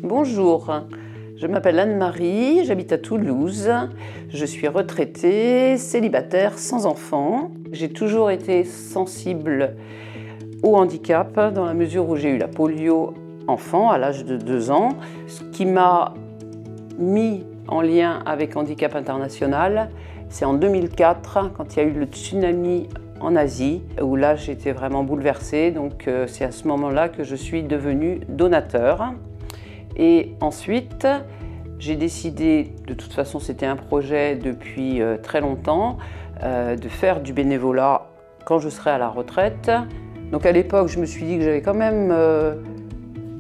Bonjour, je m'appelle Anne-Marie, j'habite à Toulouse. Je suis retraitée, célibataire, sans enfant. J'ai toujours été sensible au handicap dans la mesure où j'ai eu la polio enfant à l'âge de 2 ans, ce qui m'a mis en lien avec Handicap International. C'est en 2004, quand il y a eu le tsunami en Asie, où là j'étais vraiment bouleversée. Donc c'est à ce moment-là que je suis devenue donateur. Et ensuite, j'ai décidé, de toute façon c'était un projet depuis très longtemps, de faire du bénévolat quand je serai à la retraite. Donc à l'époque, je me suis dit que j'avais quand même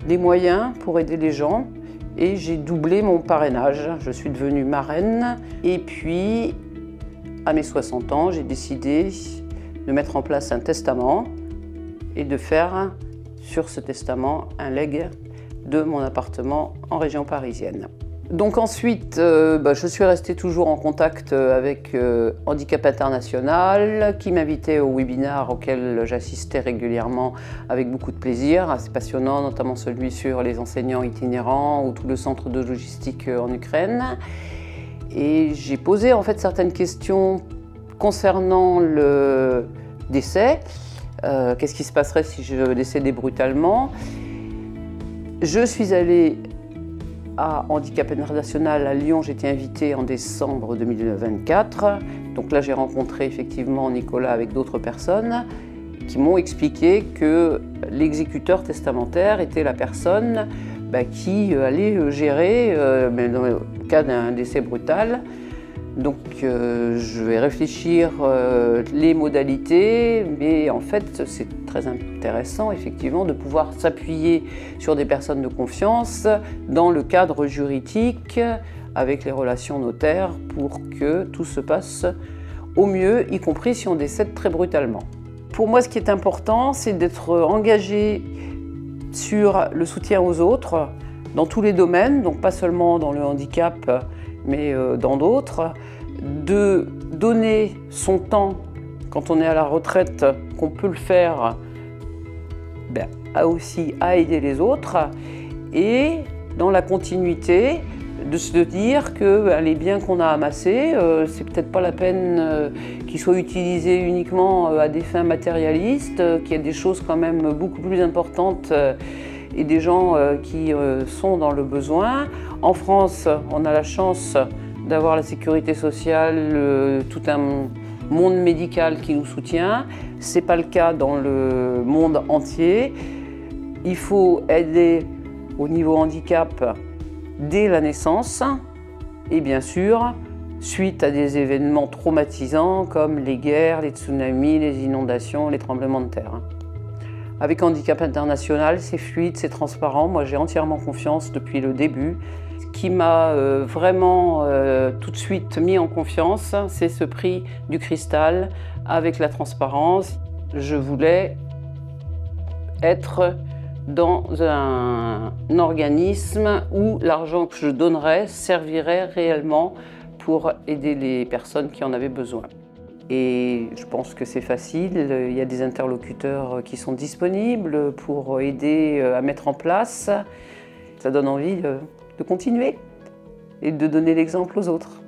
des moyens pour aider les gens et j'ai doublé mon parrainage. Je suis devenue marraine et puis à mes 60 ans, j'ai décidé de mettre en place un testament et de faire sur ce testament un legs de mon appartement en région parisienne. Donc ensuite, je suis restée toujours en contact avec Handicap International, qui m'invitait aux webinaires auxquels j'assistais régulièrement avec beaucoup de plaisir, assez passionnant, notamment celui sur les enseignants itinérants ou tout le centre de logistique en Ukraine. Et j'ai posé en fait certaines questions concernant le décès. Qu'est-ce qui se passerait si je décédais brutalement? Je suis allée à Handicap International à Lyon, j'étais invitée en décembre 2024. Donc là, j'ai rencontré effectivement Nicolas avec d'autres personnes qui m'ont expliqué que l'exécuteur testamentaire était la personne qui allait gérer, dans le cas d'un décès brutal. Donc je vais réfléchir les modalités, mais en fait c'est très intéressant effectivement de pouvoir s'appuyer sur des personnes de confiance dans le cadre juridique avec les relations notaires pour que tout se passe au mieux, y compris si on décède très brutalement. Pour moi, ce qui est important, c'est d'être engagé sur le soutien aux autres dans tous les domaines, donc pas seulement dans le handicap, mais dans d'autres, de donner son temps quand on est à la retraite, qu'on peut le faire aussi à aider les autres, et dans la continuité de se dire que les biens qu'on a amassés, c'est peut-être pas la peine qu'ils soient utilisés uniquement à des fins matérialistes, qu'il y a des choses quand même beaucoup plus importantes et des gens qui sont dans le besoin. En France, on a la chance d'avoir la sécurité sociale, tout un monde médical qui nous soutient. Ce n'est pas le cas dans le monde entier. Il faut aider au niveau handicap dès la naissance et bien sûr, suite à des événements traumatisants comme les guerres, les tsunamis, les inondations, les tremblements de terre. Avec Handicap International, c'est fluide, c'est transparent. Moi, j'ai entièrement confiance depuis le début. Ce qui m'a vraiment tout de suite mis en confiance, c'est ce prix du cristal avec la transparence. Je voulais être dans un organisme où l'argent que je donnerais servirait réellement pour aider les personnes qui en avaient besoin. Et je pense que c'est facile, il y a des interlocuteurs qui sont disponibles pour aider à mettre en place. Ça donne envie de continuer et de donner l'exemple aux autres.